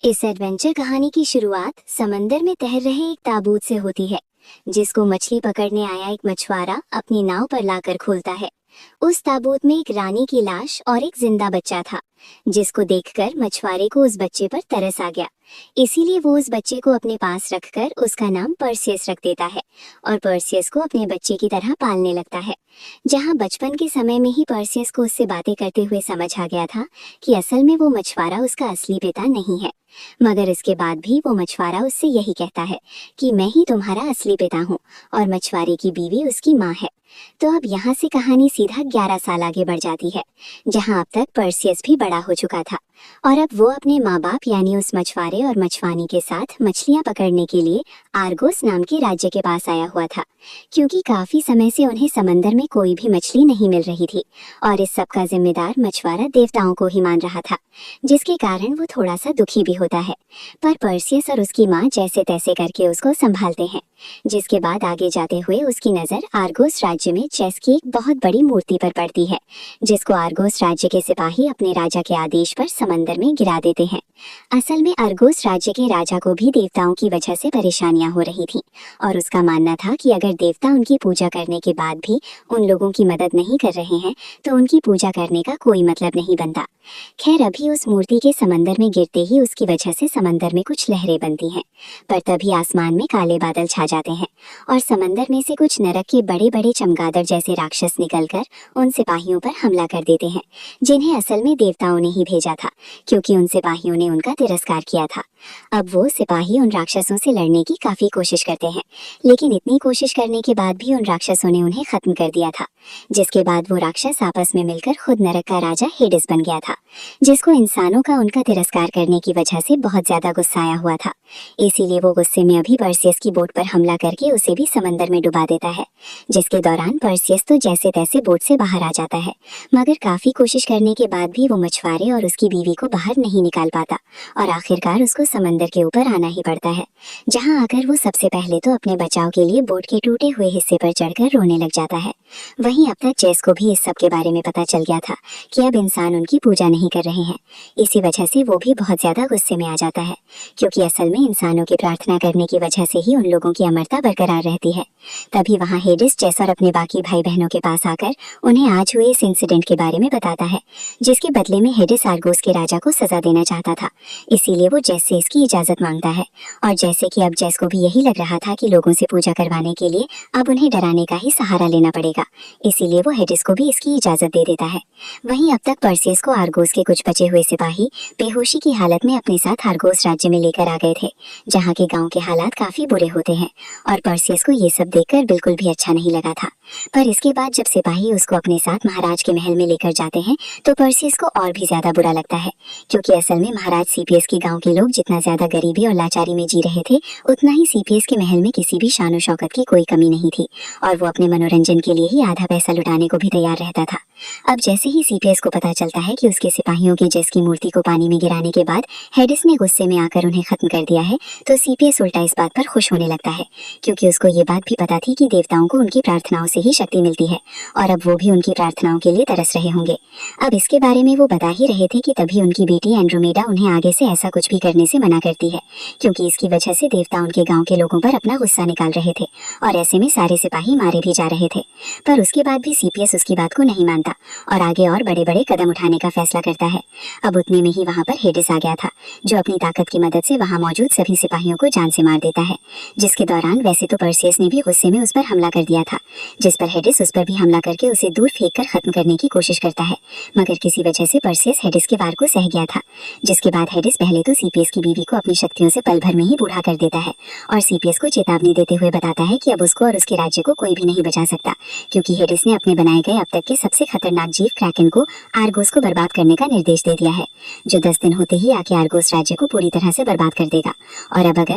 इस एडवेंचर कहानी की शुरुआत समंदर में तैर रहे एक ताबूत से होती है, जिसको मछली पकड़ने आया एक मछुआरा अपनी नाव पर लाकर खोलता है। उस ताबूत में एक रानी की लाश और एक जिंदा बच्चा था, जिसको देखकर मछुआरे को उस बच्चे पर तरस आ गया। इसीलिए वो उस बच्चे को अपने पास रखकर उसका नाम पर्सियस रख देता है और पर्सियस को अपने बच्चे की तरह पालने लगता है। जहाँ बचपन के समय में ही पर्सियस को उससे बातें करते हुए समझ आ गया था कि असल में वो मछुआरा उसका असली पिता नहीं है, मगर इसके बाद भी वो मछुआरा उससे यही कहता है कि मैं ही तुम्हारा असली पिता हूँ और मछुआरे की बीवी उसकी माँ है। तो अब यहाँ से कहानी सीधा 11 साल आगे बढ़ जाती है, जहाँ अब तक पर्सियस भी बड़ा हो चुका था और अब वो अपने माँ बाप यानी उस मछुआरे और मछुआनी के साथ मछलियाँ पकड़ने के लिए आर्गोस नाम के राज्य के पास आया हुआ था, क्योंकि काफी समय से उन्हें समंदर में कोई भी मछली नहीं मिल रही थी और इस सब का जिम्मेदार मछुआरा देवताओं को ही मान रहा था, जिसके कारण वो थोड़ा सा दुखी भी होता है। पर पर्सियस और उसकी माँ जैसे तैसे करके उसको संभालते हैं, जिसके बाद आगे जाते हुए उसकी नजर आर्गोस राज्य में चेस की एक बहुत बड़ी मूर्ति पर पड़ती है, जिसको आर्गोस राज्य के सिपाही अपने राजा के आदेश पर समंदर में गिरा देते हैं। असल में आर्गोस राज्य के राजा को भी देवताओं की वजह से परेशानियां हो रही थी और उसका मानना था कि अगर देवता उनकी पूजा करने के बाद भी उन लोगों की मदद नहीं कर रहे हैं तो उनकी पूजा करने का कोई मतलब नहीं बनता। खैर, अभी उस मूर्ति के समंदर में गिरते ही उसकी वजह से समंदर में कुछ लहरें बनती हैं, पर तभी आसमान में काले बादल छा जाते हैं और समंदर में से कुछ नरक के बड़े बड़े चमगादड़ जैसे राक्षस निकलकर उन सिपाहियों पर हमला कर देते हैं, जिन्हें असल में देवताओं ने ही भेजा था, क्योंकि उन सिपाहियों ने उनका तिरस्कार किया था। अब वो सिपाही उन राक्षसों से लड़ने की काफी कोशिश करते हैं, लेकिन इतनी कोशिश करने के बाद भी उन राक्षसों ने उन्हें खत्म कर दिया था, जिसके बाद वो राक्षस आपस में मिलकर खुद नरक का राजा हेडिस बन गया था, जिसको इंसानों का उनका तिरस्कार करने की वजह से बहुत ज्यादा गुस्सा आया हुआ था। इसीलिए वो गुस्से में अभी पर्सियस की बोट पर हमला करके उसे भी समंदर में डुबा देता है, जिसके दौरान पर्सियस तो जैसे तैसे बोट से बाहर आ जाता है, मगर काफी कोशिश करने के बाद भी वो मछुआरे और उसकी बीवी को बाहर नहीं निकाल पाता और आखिरकार उसको समंदर के ऊपर आना ही पड़ता है, जहाँ आकर वो सबसे पहले तो अपने बचाव के लिए बोट के टूटे हुए हिस्से पर चढ़कर रोने लग जाता है। वहीं अब तक जेस को भी इस सब के बारे में पता चल गया था कि अब इंसान उनकी पूजा नहीं कर रहे हैं। इसी वजह से वो भी बहुत ज्यादा गुस्से में आ जाता है, क्योंकि असल में इंसानों की प्रार्थना करने की वजह से ही उन लोगों की अमरता बरकरार रहती है। तभी वहाँ हेडिस जेस और अपने बाकी भाई बहनों के पास आकर उन्हें आज हुए इस इंसिडेंट के बारे में बताता है, जिसके बदले में हेडिस आर्गोस के राजा को सजा देना चाहता था। इसीलिए वो जेस से इसकी इजाजत मांगता है और जैसे कि अब जेस को भी यही लग रहा था कि लोगों से पूजा करवाने के लिए अब उन्हें डराने का ही सहारा लेना पड़ेगा, इसीलिए वो हेडिस को भी इसकी इजाजत दे देता है। वहीं अब तक पर्सियस को आर्गोस के कुछ बचे हुए सिपाही बेहोशी की हालत में अपने साथ आर्गोस राज्य में लेकर आ गए थे, जहाँ के गांव के हालात काफी बुरे होते हैं और पर्सियस को ये सब देखकर बिल्कुल भी अच्छा नहीं लगा था। पर इसके बाद जब सिपाही उसको अपने साथ महाराज के महल में लेकर जाते हैं तो पर्सियस को और भी ज्यादा बुरा लगता है, क्योंकि असल में महाराज सीपीएस के गांव के लोग जितना ज्यादा गरीबी और लाचारी में जी रहे थे, उतना ही सीपीएस के महल में किसी भी शान शौकत की कोई कमी नहीं थी और वो अपने मनोरंजन के लिए ही आधा पैसा लुटाने को भी तैयार रहता था। अब जैसे ही सीपीएस को पता चलता है कि उसके सिपाहियों के जेस की मूर्ति को पानी में गिराने के बाद हेडिस ने गुस्से में आकर उन्हें खत्म कर दिया है, तो सीपीएस उल्टा इस बात पर खुश होने लगता है, क्योंकि उसको ये बात भी पता थी कि देवताओं को उनकी प्रार्थनाओं से ही शक्ति मिलती है और अब वो भी उनकी प्रार्थनाओं के लिए तरस रहे होंगे। अब इसके बारे में वो बता ही रहे थे कि तभी उनकी बेटी एंड्रोमेडा उन्हें आगे से ऐसा कुछ भी करने से मना करती है, क्योंकि इसकी वजह से देवता उनके गांव के लोगों पर अपना गुस्सा निकाल रहे थे और ऐसे में सारे सिपाही मारे भी जा रहे थे। पर उसके बाद भी सीपीएस उसकी बात को नहीं मानता और आगे और बड़े बड़े कदम उठाने का फैसला करता है। अब उतने में ही वहां पर हेडिस आ गया था, जो अपनी ताकत की मदद से वहां मौजूद सभी सिपाहियों को जान से मार देता है, जिसके दौरान वैसे तो पर्सियस ने भी गुस्से में उस पर हमला कर दिया था, जिस पर हेडिस उस पर भी हमला करके उसे दूर फेंक कर खत्म करने की कोशिश करता है, मगर किसी वजह से पर्सियस हेडिस के वार को सह गया था, जिसके बाद हेडिस पहले तो सीपीएस की बीवी को अपनी शक्तियों से पल भर में ही बूढ़ा कर देता है और सीपीएस को चेतावनी देते हुए बताता है कि अब उसको और उसके राज्य को कोई भी नहीं बचा सकता, क्योंकि हेडिस ने अपने बनाए गए अब तक के सबसे खतरनाक जीव क्रैकन को आर्गोस को बर्बाद करने का निर्देश दे दिया है, जो 10 दिन होते ही आके आर्गोस राज्य को पूरी तरह से बर्बाद कर देगा। और अब अगर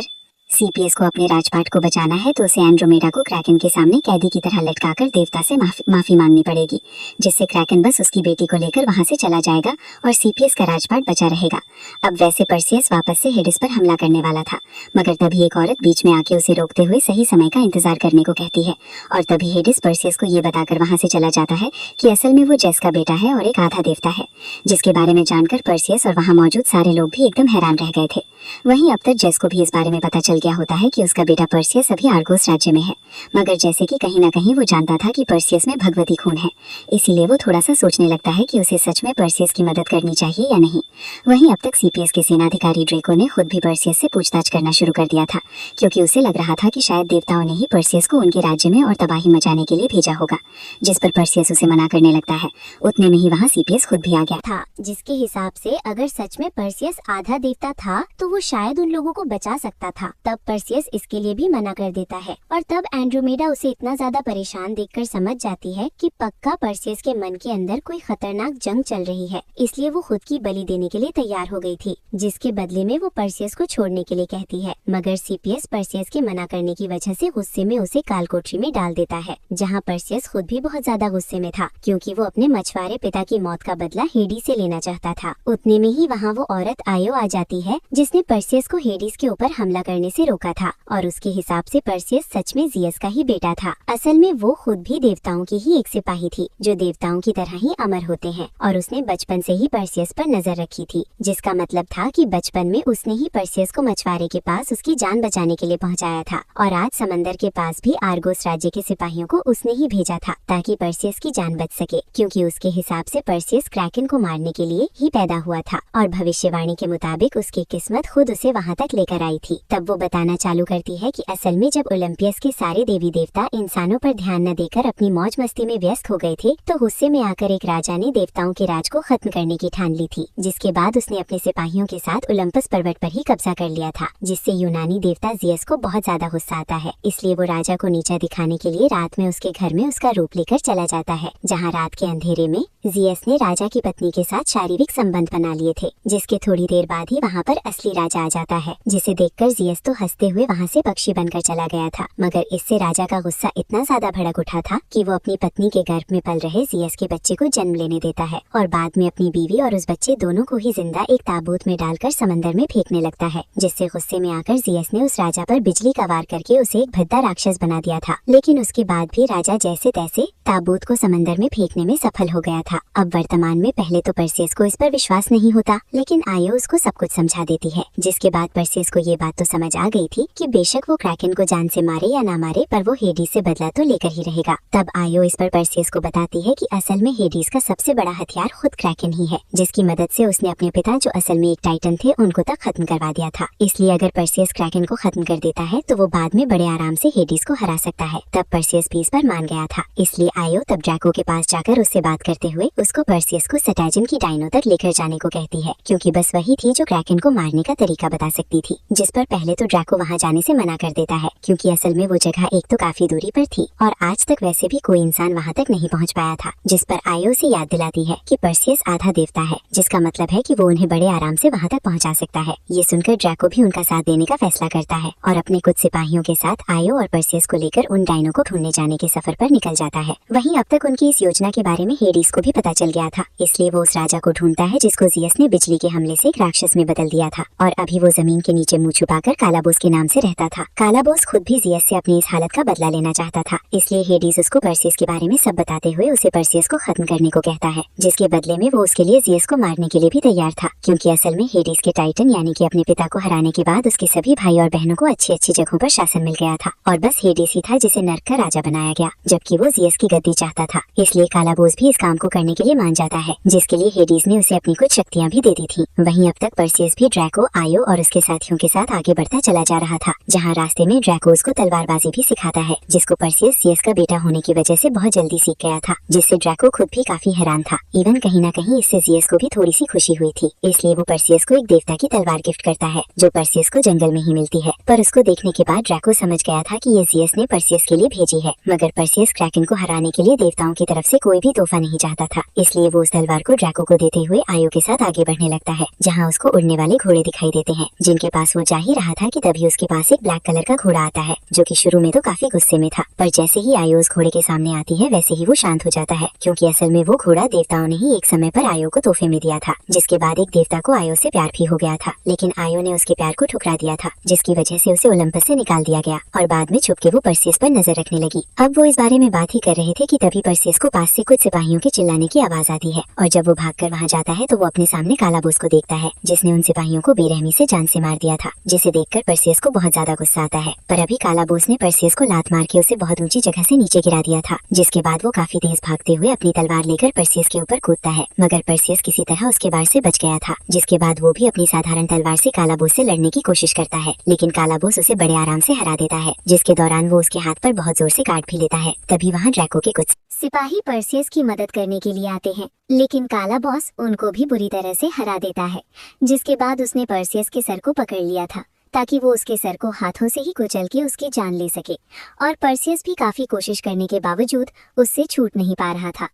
सीपीएस को अपने राजपाट को बचाना है तो उसे एंड्रोमेडा को क्रैकन के सामने कैदी की तरह लटकाकर देवता से माफी मांगनी पड़ेगी, जिससे क्रैकन बस उसकी बेटी को लेकर वहां से चला जाएगा और सीपीएस का राजपाट बचा रहेगा। अब वैसे परसियस वापस से हेडिस पर हमला करने वाला था, मगर तभी एक औरत बीच में आके उसे रोकते हुए सही समय का इंतजार करने को कहती है, और तभी हेडिस परसियस को ये बताकर वहां से चला जाता है कि असल में वो जेस का बेटा है और एक आधा देवता है, जिसके बारे में जानकर परसियस और वहां मौजूद सारे लोग भी एकदम हैरान रह गए थे। वहीं अब तक जेस को भी इस बारे में पता चल गया होता है कि उसका बेटा परसियस अभी आर्गोस राज्य में है, मगर जैसे कि कहीं ना कहीं वो जानता था कि परसियस में भगवती खून है, इसीलिए वो थोड़ा सा सोचने लगता है कि उसे सच में परसियस की मदद करनी चाहिए या नहीं। वहीं अब तक सीपीएस के सेनाधिकारी ड्रेको ने खुद भी परसियस से पूछताछ करना शुरू कर दिया था, क्योंकि उसे लग रहा था कि शायद देवताओं ने ही परसियस को उनके राज्य में और तबाही मचाने के लिए भेजा होगा, जिस पर परसियस उसे मना करने लगता है। उतने में ही वहाँ सीपीएस खुद भी आ गया था, जिसके हिसाब से अगर सच में परसियस आधा देवता था तो वो शायद उन लोगों को बचा सकता था। तब परसियस इसके लिए भी मना कर देता है, और तब एंड्रोमेडा उसे इतना ज्यादा परेशान देखकर समझ जाती है कि पक्का परसियस के मन के अंदर कोई खतरनाक जंग चल रही है, इसलिए वो खुद की बलि देने के लिए तैयार हो गई थी, जिसके बदले में वो परसियस को छोड़ने के लिए कहती है। मगर सीपीएस परसियस के मना करने की वजह से गुस्से में उसे कालकोठरी में डाल देता है, जहाँ परसियस खुद भी बहुत ज्यादा गुस्से में था, क्योंकि वो अपने मछुआरे पिता की मौत का बदला हेडी से लेना चाहता था। उतने में ही वहाँ वो औरत आयो आ जाती है, जिसने परसियस को हेडिस के ऊपर हमला करने से रोका था, और उसके हिसाब से परसियस सच में जियस का ही बेटा था। असल में वो खुद भी देवताओं की ही एक सिपाही थी, जो देवताओं की तरह ही अमर होते हैं, और उसने बचपन से ही परसियस पर नजर रखी थी, जिसका मतलब था कि बचपन में उसने ही परसियस को मछुआरे के पास उसकी जान बचाने के लिए पहुंचाया था, और आज समंदर के पास भी आर्गोस राज्य के सिपाहियों को उसने ही भेजा था ताकि परसियस की जान बच सके, क्योंकि उसके हिसाब से परसियस क्रैकन को मारने के लिए ही पैदा हुआ था, और भविष्यवाणी के मुताबिक उसकी किस्मत खुद उसे वहाँ तक लेकर आई थी। तब वो बताना चालू करती है कि असल में जब ओलंपियस के सारे देवी देवता इंसानों पर ध्यान न देकर अपनी मौज मस्ती में व्यस्त हो गए थे, तो गुस्से में आकर एक राजा ने देवताओं के राज को खत्म करने की ठान ली थी, जिसके बाद उसने अपने सिपाहियों के साथ ओलंपस पर्वत पर ही कब्जा कर लिया था, जिससे यूनानी देवता जियस को बहुत ज्यादा गुस्सा आता है। इसलिए वो राजा को नीचा दिखाने के लिए रात में उसके घर में उसका रूप लेकर चला जाता है, जहाँ रात के अंधेरे में जियस ने राजा की पत्नी के साथ शारीरिक संबंध बना लिए थे, जिसके थोड़ी देर बाद ही वहाँ पर असली राजा आ जाता है, जिसे देखकर जियस तो हंसते हुए वहाँ से पक्षी बनकर चला गया था। मगर इससे राजा का गुस्सा इतना ज्यादा भड़क उठा था कि वो अपनी पत्नी के गर्भ में पल रहे जियस के बच्चे को जन्म लेने देता है, और बाद में अपनी बीवी और उस बच्चे दोनों को ही जिंदा एक ताबूत में डालकर समंदर में फेंकने लगता है, जिससे गुस्से में आकर जियस ने उस राजा पर बिजली का वार करके उसे एक भद्दा राक्षस बना दिया था। लेकिन उसके बाद भी राजा जैसे तैसे ताबूत को समंदर में फेंकने में सफल हो गया था। अब वर्तमान में पहले तो परसियस को इस पर विश्वास नहीं होता, लेकिन आयो उसको सब कुछ समझा देती है, जिसके बाद परसियस को ये बात तो समझ आ गई थी कि बेशक वो क्रैकन को जान से मारे या ना मारे, पर वो हेडिस से बदला तो लेकर ही रहेगा। तब आयो इस पर परसियस को बताती है कि असल में हेडिस का सबसे बड़ा हथियार खुद क्रैकन ही है, जिसकी मदद से उसने अपने पिता जो असल में एक टाइटन थे उनको तक खत्म करवा दिया था। इसलिए अगर परसियस क्रैकन को खत्म कर देता है तो वो बाद में बड़े आराम से हेडिस को हरा सकता है। तब परसियस भी इस पर मान गया था, इसलिए आयो तब ड्रैको के पास जाकर उससे बात करते हुए उसको परसियस को सटाजन की डाइनो तक लेकर जाने को कहती है, क्योंकि बस वही थी जो क्रैकन को मारने का तरीका बता सकती थी। जिस पर पहले तो ड्रैको वहाँ जाने से मना कर देता है, क्योंकि असल में वो जगह एक तो काफी दूरी पर थी और आज तक वैसे भी कोई इंसान वहाँ तक नहीं पहुँच पाया था। जिस पर आयो से याद दिलाती है कि परसियस आधा देवता है, जिसका मतलब है कि वो उन्हें बड़े आराम से वहाँ तक पहुँचा सकता है। ये सुनकर ड्रैको भी उनका साथ देने का फैसला करता है और अपने कुछ सिपाहियों के साथ आयो और परसियस को लेकर उन डाइनो को ढूंढने जाने के सफर पर निकल जाता है। वहीं अब तक उनकी इस योजना के बारे में हेडिस को भी पता चल गया था, इसलिए वो उस राजा को ढूंढता है जिसको जियस ने बिजली के हमले से एक राक्षस में बदल दिया था, और अभी वो जमीन के नीचे मुँह छुपाकर कालाबोस के नाम से रहता था। कालाबोस खुद भी जियस से अपनी इस हालत का बदला लेना चाहता था, इसलिए हेडिस उसको परसियस के बारे में सब बताते हुए उसे परसियस को खत्म करने को कहता है, जिसके बदले में वो उसके लिए जियस को मारने के लिए भी तैयार था, क्योंकि असल में हेडिस के टाइटन यानी कि अपने पिता को हराने के बाद उसके सभी भाई और बहनों को अच्छी अच्छी जगहों पर शासन मिल गया था, और बस हेडिस ही था जिसे नर्क का राजा बनाया गया, जबकि वो जियस की गद्दी चाहता था। इसलिए कालाबोस भी इस काम को करने के लिए मान जाता है, जिसके लिए हेडिस ने उसे अपनी कुछ शक्तियाँ भी दे दी थी। वहीं अब तक परसियस भी ड्रैको, आयो और उसके साथियों के साथ आगे बढ़ता चला जा रहा था, जहाँ रास्ते में ड्रैको उसको तलवारबाजी भी सिखाता है, जिसको परसियस जियस का बेटा होने की वजह से बहुत जल्दी सीख गया था, जिससे ड्रैको खुद भी काफी हैरान था। इवन कहीं ना कहीं इससे जियस को भी थोड़ी सी खुशी हुई थी, इसलिए वो परसियस को एक देवता की तलवार गिफ्ट करता है, जो परसियस को जंगल में ही मिलती है। पर उसको देखने के बाद ड्रैको समझ गया था कि ये जियस ने परसियस के लिए भेजी है, मगर परसियस क्रैकन को हराने के लिए देवताओं की तरफ से कोई भी तोहफा नहीं चाहता था, इसलिए वो उस तलवार को ड्रैको को देते हुए आयो के साथ आगे बढ़ने लगता है, जहाँ उसको उड़ने वाले घोड़े दिखाई देते हैं, जिनके पास वो जा ही रहा था कि तभी उसके पास एक ब्लैक कलर का घोड़ा आता है, जो कि शुरू में तो काफी गुस्से में था, पर जैसे ही आयो उस घोड़े के सामने आती है वैसे ही वो शांत हो जाता है, क्योंकि असल में वो घोड़ा देवताओं ने ही एक समय पर आयो को तोहफे में दिया था। जिसके बाद एक देवता को आयो से प्यार भी हो गया था, लेकिन आयो ने उसके प्यार को ठुकरा दिया था, जिसकी वजह से उसे ओलंपस से निकाल दिया गया और बाद में छुप के वो परसेस पर नजर रखने लगी। अब वो इस बारे में बात ही कर रहे थे कि तभी परसेस को पास से कुछ सिपाहियों के चिल्लाने की आवाज आती है, और जब वो भागकर वहाँ जाता है तो वो अपने सामने कालाबोस को देखता है, जिसने उन सिपाहियों को बेरहमी से जान से मार दिया था, जिसे देखकर परसेस को बहुत ज्यादा गुस्सा आता है। पर अभी कालाबोस ने परसेस को लात मार के उसे बहुत ऊंची जगह से नीचे गिरा दिया था, जिसके बाद वो काफी तेज भागते हुए अपनी तलवार लेकर परसेस के ऊपर कूदता है, मगर परसेस किसी तरह उसके वार से बच गया था। जिसके बाद वो भी अपनी साधारण तलवार से कालाबोस से लड़ने की कोशिश करता है, लेकिन कालाबोस उसे बड़े आराम से हरा देता है, जिसके दौरान वो उसके हाथ पर बहुत जोर से काट भी लेता है। तभी वहाँ ड्रैको के कुछ सिपाही परसेस की मदद करने के लिए आते हैं, लेकिन काला बॉस उनको भी बुरी तरह से हरा देता है। जिसके बाद उसने परसेस के सर को पकड़ लिया था, ताकि वो उसके सर को हाथों से ही कुचल के उसकी जान ले सके, और परसेस भी काफी कोशिश करने के बावजूद उससे छूट नहीं पा रहा था।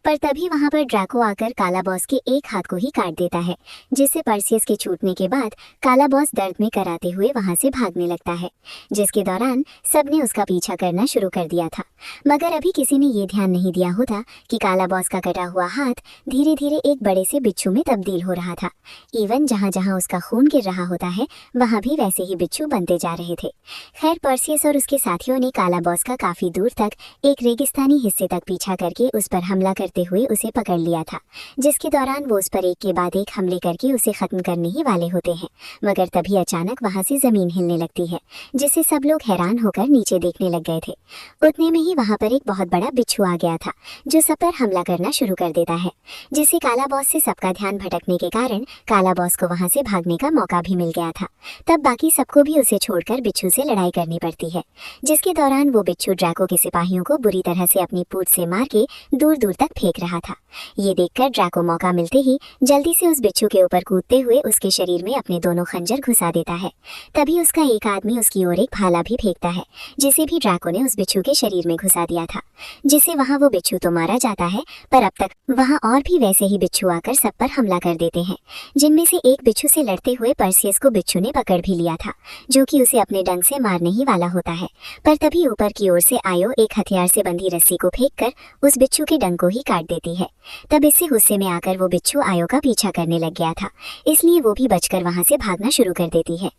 पर तभी वहां पर ड्रैको आकर काला बॉस के एक हाथ को ही काट देता है, जिससे परसेस के छूटने के बाद काला बॉस दर्द में कराते हुए वहां से भागने लगता है, जिसके दौरान सबने उसका पीछा करना शुरू कर दिया था। मगर अभी किसी ने ये ध्यान नहीं दिया होता कि काला बॉस का कटा हुआ हाथ धीरे धीरे एक बड़े से बिच्छू में तब्दील हो रहा था। इवन जहाँ जहाँ उसका खून गिर रहा होता है वहाँ भी वैसे ही बिच्छू बनते जा रहे थे। खैर परसेस और उसके साथियों ने काला बॉस का काफी दूर तक एक रेगिस्तानी हिस्से तक पीछा करके उस पर हमला करते हुए उसे पकड़ लिया था, जिसके दौरान वो उस पर एक के बाद एक हमले करके उसे खत्म करने ही वाले होते हैं। मगर तभी अचानक वहां से जमीन हिलने लगती है, जिससे सब लोग हैरान होकर नीचे देखने लग गए थे। उतने में ही वहां पर एक बहुत बड़ा बिच्छू आ गया था, जो सब पर हमला करना शुरू कर देता है, जिससे काला बॉस से सबका ध्यान भटकने के कारण काला बॉस को वहां से भागने का मौका भी मिल गया था। तब बाकी सबको भी उसे छोड़कर बिच्छू से लड़ाई करनी पड़ती है, जिसके दौरान वो बिच्छू ड्रैको के सिपाहियों को बुरी तरह से अपनी पूंछ से मार के दूर दूर तक फेंक रहा था। ये देखकर ड्रैको मौका मिलते ही जल्दी से उस बिच्छू के ऊपर कूदते हुए उसके शरीर में अपने दोनों खंजर घुसा देता है। तभी उसका एक आदमी उसकी ओर एक भाला भी फेंकता है, जिसे भी ड्रैको ने उस बिच्छू के शरीर में घुसा दिया था, जिससे वहाँ वो बिच्छू तो मारा जाता है, पर अब तक वहाँ और भी वैसे ही बिच्छू आकर सब पर हमला कर देते हैं, जिनमें से एक बिच्छू से लड़ते हुए परसेस को बिच्छू ने पकड़ भी लिया था, जो कि उसे अपने डंक से मारने ही वाला होता है। पर तभी ऊपर की ओर से आयो एक हथियार से बंधी रस्सी को फेंककर उस बिच्छू के डंक को ही काट देती है। तब इससे गुस्से में आकर वो बिच्छू आयो का पीछा करने लग गया था, इसलिए वो भी बचकर वहां से भागना शुरू कर देती है।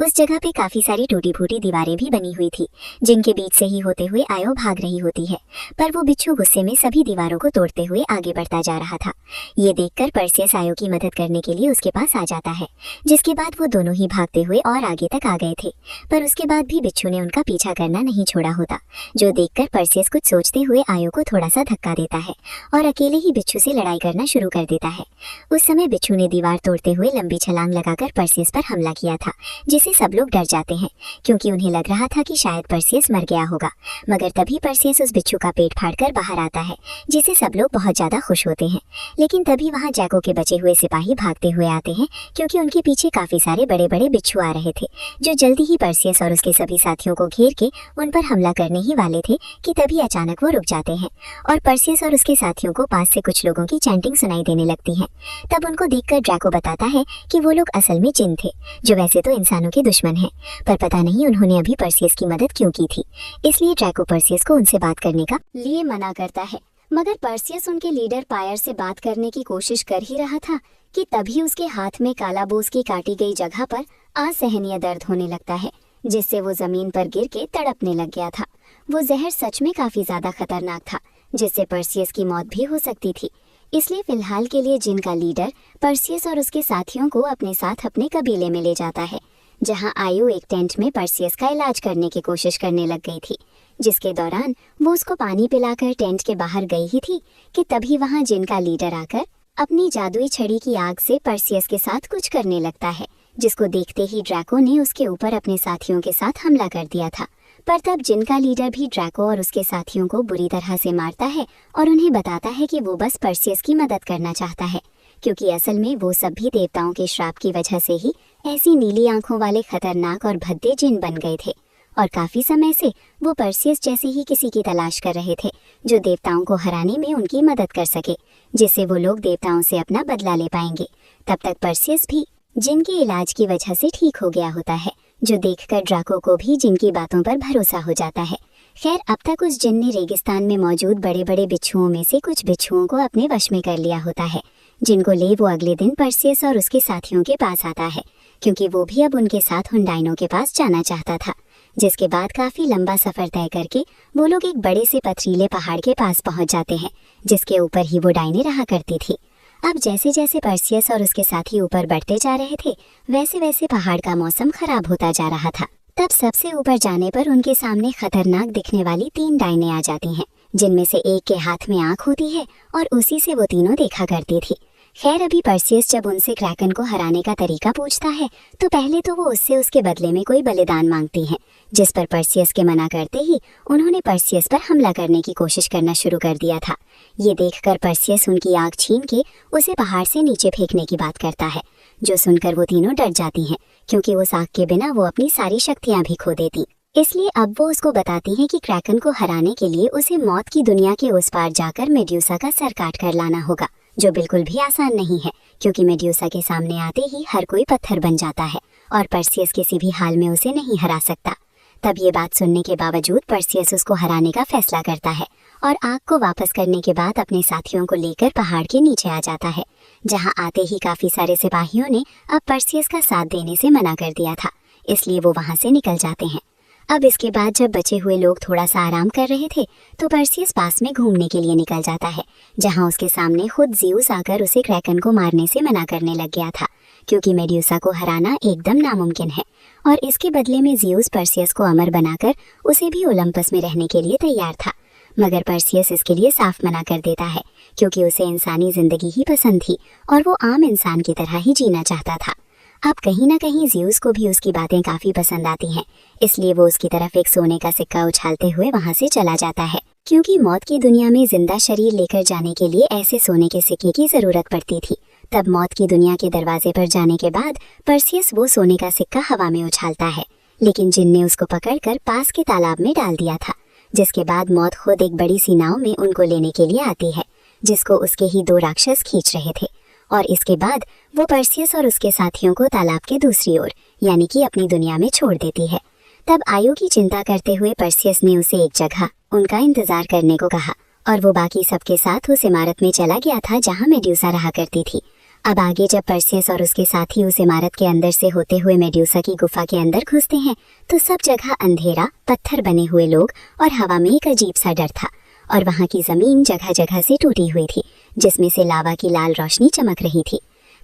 उस जगह पे काफी सारी टूटी फूटी दीवारें भी बनी हुई थी, जिनके बीच से ही होते हुए आयो भाग रही होती है, पर वो बिच्छू गुस्से में सभी दीवारों को तोड़ते हुए आगे बढ़ता जा रहा था। ये देखकर परसेस आयो की मदद करने के लिए उसके पास आ जाता है, जिसके बाद वो दोनों ही भागते हुए और आगे तक आ गए थे। पर उसके बाद भी बिच्छू ने उनका पीछा करना नहीं छोड़ा होता, जो देखकर परसेस कुछ सोचते हुए आयो को थोड़ा सा धक्का देता है और अकेले ही बिच्छू से लड़ाई करना शुरू कर देता है। उस समय बिच्छू ने दीवार तोड़ते हुए लंबी छलांग लगाकर परसेस पर हमला किया था, जिससे सब लोग डर जाते हैं, क्योंकि उन्हें लग रहा था कि शायद परसेस मर गया होगा। मगर तभी परसेस उस बिच्छू का पेट फाड़कर बाहर आता है, जिससे सब लोग बहुत ज्यादा खुश होते हैं। लेकिन तभी वहाँ जैको के बचे हुए सिपाही भागते हुए आते हैं, क्योंकि उनके पीछे काफी सारे बड़े बड़े बिच्छू आ रहे थे, जो जल्दी ही परसेस और उसके सभी साथियों को घेर के उन पर हमला करने ही वाले थे कि तभी अचानक वो रुक जाते हैं और परसेस और उसके साथियों को पास से कुछ लोगों की चैंटिंग सुनाई देने लगती है। तब उनको देखकर ड्रैको बताता है कि वो लोग असल में जिन थे, जो वैसे तो इंसानों के दुश्मन हैं, पर पता नहीं उन्होंने अभी परसेस की मदद क्यों की थी। इसलिए ड्रैको परसेस को उनसे बात करने का लिए मना करता है, मगर परसेस उनके लीडर पायर से बात करने की कोशिश कर ही रहा था कि तभी उसके हाथ में कालाबोस की काटी गई जगह पर असहनीय दर्द होने लगता है, जिससे वो जमीन पर गिर के तड़पने लग गया था। वो जहर सच में काफी ज्यादा खतरनाक था, जिससे परसेस की मौत भी हो सकती थी। इसलिए फिलहाल के लिए जिन का लीडर परसेस और उसके साथियों को अपने साथ अपने कबीले में ले जाता है, जहां आयु एक टेंट में परसेस का इलाज करने की कोशिश करने लग गई थी, जिसके दौरान वो उसको पानी पिलाकर टेंट के बाहर गई ही थी कि तभी वहां जिन का लीडर आकर अपनी जादुई छड़ी की आग से परसेस के साथ कुछ करने लगता है, जिसको देखते ही ड्रैको ने उसके ऊपर अपने साथियों के साथ हमला कर दिया था। पर तब जिन का लीडर भी ड्रैको और उसके साथियों को बुरी तरह से मारता है और उन्हें बताता है कि वो बस परसेस की मदद करना चाहता है, क्योंकि असल में वो सब भी देवताओं के श्राप की वजह से ही ऐसी नीली आंखों वाले खतरनाक और भद्दे जिन बन गए थे, और काफी समय से वो परसेस जैसे ही किसी की तलाश कर रहे थे जो देवताओं को हराने में उनकी मदद कर सके, जिससे वो लोग देवताओं से अपना बदला ले पाएंगे। तब तक परसेस भी जिनके इलाज की वजह से ठीक हो गया होता है, जो देखकर ड्राको को भी जिन की बातों पर भरोसा हो जाता है। खैर, अब तक उस जिन ने रेगिस्तान में मौजूद बड़े बड़े बिच्छुओं में से कुछ बिच्छुओं को अपने वश में कर लिया होता है, जिनको ले वो अगले दिन परसियस और उसके साथियों के पास आता है, क्योंकि वो भी अब उनके साथ उन डायनों के पास जाना चाहता था। जिसके बाद काफी लंबा सफर तय करके वो लोग एक बड़े से पथरीले पहाड़ के पास पहुंच जाते हैं, जिसके ऊपर ही वो डायने रहा करती थी। अब जैसे जैसे परसियस और उसके साथी ऊपर बढ़ते जा रहे थे, वैसे वैसे पहाड़ का मौसम खराब होता जा रहा था। तब सबसे ऊपर जाने पर उनके सामने खतरनाक दिखने वाली 3 डायने आ जाती हैं, जिनमें से एक के हाथ में आंख होती है और उसी से वो तीनों देखा करती थी। खैर, अभी परसियस जब उनसे क्रैकन को हराने का तरीका पूछता है, तो पहले तो वो उससे उसके बदले में कोई बलिदान मांगती हैं, जिस पर परसियस के मना करते ही उन्होंने परसियस पर हमला करने की कोशिश करना शुरू कर दिया था। ये देखकर परसियस उनकी आग छीन के उसे पहाड़ से नीचे फेंकने की बात करता है, जो सुनकर वो तीनों डर जाती हैं, क्योंकि उस आग के बिना वो अपनी सारी शक्तियां भी खो देती। इसलिए अब वो उसको बताती हैं कि क्रैकन को हराने के लिए उसे मौत की दुनिया के उस पार जाकर मेड्यूसा का सर काट कर लाना होगा, जो बिल्कुल भी आसान नहीं है, क्योंकि मेड्यूसा के सामने आते ही हर कोई पत्थर बन जाता है और परसियस किसी भी हाल में उसे नहीं हरा सकता। तब ये बात सुनने के बावजूद परसियस उसको हराने का फैसला करता है और आग को वापस करने के बाद अपने साथियों को लेकर पहाड़ के नीचे आ जाता है, जहां आते ही काफी सारे सिपाहियों ने अब परसियस का साथ देने से मना कर दिया था, इसलिए वो वहां से निकल जाते हैं। अब इसके बाद जब बचे हुए लोग थोड़ा सा आराम कर रहे थे, तो परसियस पास में घूमने के लिए निकल जाता है, जहां उसके सामने खुद ज़्यूस आकर उसे क्रैकन को मारने से मना करने लग गया था, क्योंकि मेड्यूसा को हराना एकदम नामुमकिन है और इसके बदले में ज़्यूस परसियस को अमर बनाकर उसे भी ओलंपस में रहने के लिए तैयार था। मगर परसियस इसके लिए साफ मना कर देता है, क्योंकि उसे इंसानी जिंदगी ही पसंद थी और वो आम इंसान की तरह ही जीना चाहता था। अब कहीं ना कहीं ज़्यूस को भी उसकी बातें काफी पसंद आती हैं, इसलिए वो उसकी तरफ एक सोने का सिक्का उछालते हुए वहां से चला जाता है, क्योंकि मौत की दुनिया में जिंदा शरीर लेकर जाने के लिए ऐसे सोने के सिक्के की जरूरत पड़ती थी। तब मौत की दुनिया के दरवाजे पर जाने के बाद परसियस वो सोने का सिक्का हवा में उछालता है, लेकिन जिन ने उसको पकड़कर पास के तालाब में डाल दिया था। जिसके बाद मौत खुद एक बड़ी सी नाव में उनको लेने के लिए आती है, जिसको उसके ही 2 राक्षस खींच रहे थे, और इसके बाद वो परसियस और उसके साथियों को तालाब के दूसरी ओर यानी कि अपनी दुनिया में छोड़ देती है। तब आयु की चिंता करते हुए परसियस ने उसे एक जगह उनका इंतजार करने को कहा और वो बाकी सबके साथ उस इमारत में चला गया था जहां मेड्यूसा रहा करती थी। अब आगे जब परसियस और उसके साथी उस इमारत के अंदर से होते हुए मेड्यूसा की गुफा के अंदर घुसते हैं, तो सब जगह अंधेरा, पत्थर बने हुए लोग और हवा में एक अजीब सा डर था, और वहां की जमीन जगह जगह से टूटी हुई थी, जिसमें से लावा की लाल रोशनी चमक रही थी।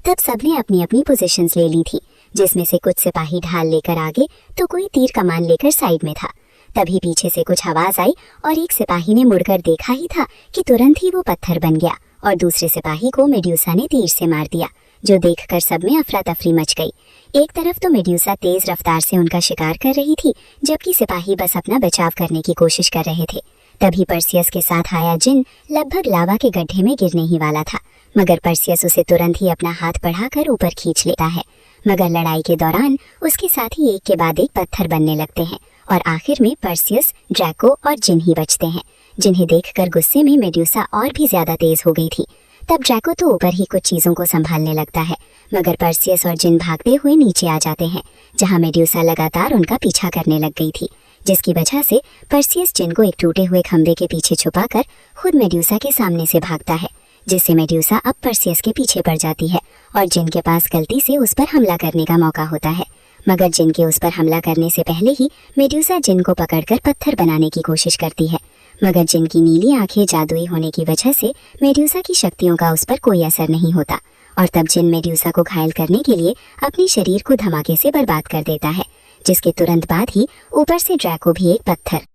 तब सबने अपनी अपनी पोजीशंस ले ली थी, जिसमें से कुछ सिपाही ढाल लेकर आगे तो कोई तीर कमान लेकर साइड में था। तभी पीछे से कुछ आवाज आई और एक सिपाही ने मुड़कर देखा ही था कि तुरंत ही वो पत्थर बन गया और दूसरे सिपाही को मेड्यूसा ने तीर से मार दिया, जो देखकर सब में अफरा तफरी मच गई। एक तरफ तो मेड्यूसा तेज रफ्तार से उनका शिकार कर रही थी, जबकि सिपाही बस अपना बचाव करने की कोशिश कर रहे थे। तभी परसियस के साथ आया जिन लगभग लावा के गड्ढे में गिरने ही वाला था, मगर परसियस उसे तुरंत ही अपना हाथ बढ़ाकर ऊपर खींच लेता है। मगर लड़ाई के दौरान उसके साथी एक के बाद एक पत्थर बनने लगते हैं और आखिर में परसियस, ड्रैको और जिन ही बचते हैं, जिन्हें देखकर गुस्से में मेड्यूसा और भी ज्यादा तेज हो गई थी। तब ड्रैको तो ऊपर ही कुछ चीजों को संभालने लगता है, मगर परसियस और जिन भागते हुए नीचे आ जाते हैं, जहां मेड्यूसा लगातार उनका पीछा करने लग गई थी, जिसकी वजह से परसियस जिन को एक टूटे हुए खंबे के पीछे छुपाकर खुद मेड्यूसा के सामने से भागता है, जिससे मेड्यूसा अब परसियस के पीछे पड़ जाती है और जिन के पास गलती से उस पर हमला करने का मौका होता है। मगर जिन के उस पर हमला करने से पहले ही मेड्यूसा जिन को पकड़कर पत्थर बनाने की कोशिश करती है, मगर जिन की नीली आंखें जादुई होने की वजह से मेड्यूसा की शक्तियों का उस पर कोई असर नहीं होता, और तब जिन मेड्यूसा को घायल करने के लिए अपने शरीर को धमाके से बर्बाद कर देता है, जिसके तुरंत बाद ही ऊपर से ड्रैको भी एक पत्थर